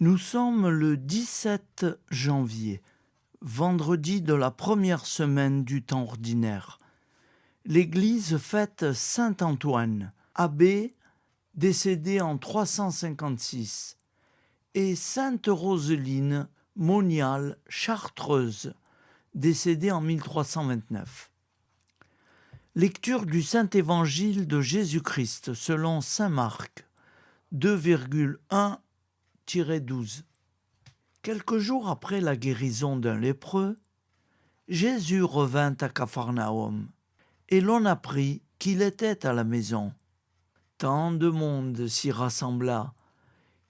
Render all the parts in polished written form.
Nous sommes le 17 janvier, vendredi de la première semaine du temps ordinaire. L'Église fête Saint Antoine, abbé décédé en 356, et Sainte Roseline, moniale chartreuse, décédée en 1329. Lecture du Saint-Évangile de Jésus-Christ selon saint Marc, 2,1-12. Quelques jours après la guérison d'un lépreux, Jésus revint à Capharnaüm, et l'on apprit qu'il était à la maison. Tant de monde s'y rassembla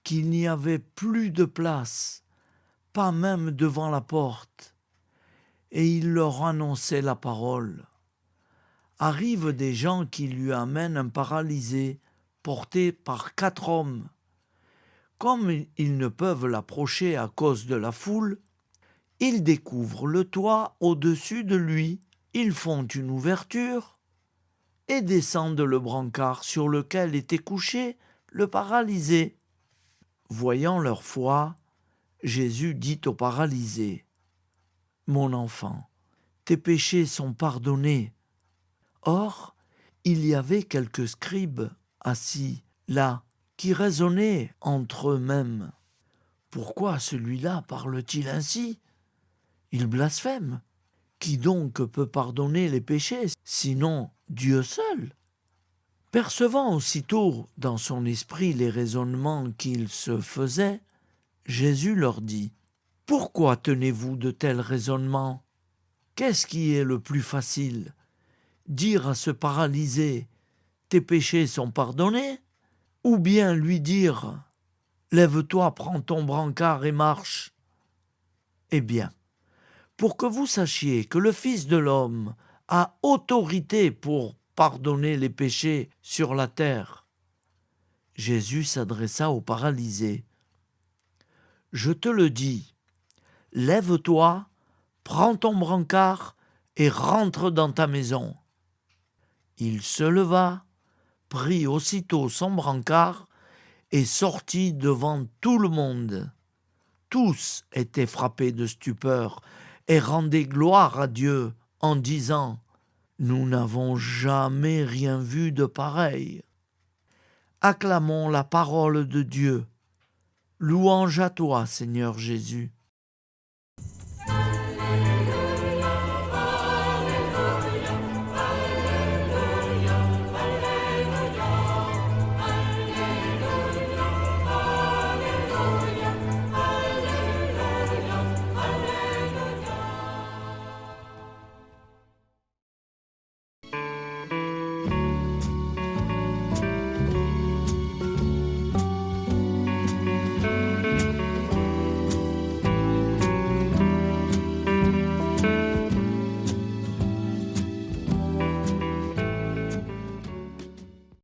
qu'il n'y avait plus de place, pas même devant la porte, et il leur annonçait la parole. Arrivent des gens qui lui amènent un paralysé porté par 4 hommes. Comme ils ne peuvent l'approcher à cause de la foule, ils découvrent le toit au-dessus de lui. Ils font une ouverture et descendent le brancard sur lequel était couché le paralysé. Voyant leur foi, Jésus dit au paralysé : « Mon enfant, tes péchés sont pardonnés. » Or, il y avait quelques scribes assis là, qui raisonnaient entre eux-mêmes. Pourquoi celui-là parle-t-il ainsi ? Il blasphème. Qui donc peut pardonner les péchés, sinon Dieu seul ? Percevant aussitôt dans son esprit les raisonnements qu'ils se faisaient, Jésus leur dit : « Pourquoi tenez-vous de tels raisonnements ? Qu'est-ce qui est le plus facile ? Dire à ce paralysé : tes péchés sont pardonnés ? Ou bien lui dire : lève-toi, prends ton brancard et marche ? Eh bien, pour que vous sachiez que le Fils de l'homme a autorité pour pardonner les péchés sur la terre, Jésus s'adressa au paralysé. Je te le dis, lève-toi, prends ton brancard et rentre dans ta maison. Il se leva, prit aussitôt son brancard et sortit devant tout le monde. Tous étaient frappés de stupeur et rendaient gloire à Dieu en disant : « Nous n'avons jamais rien vu de pareil. » Acclamons la parole de Dieu. Louange à toi, Seigneur Jésus.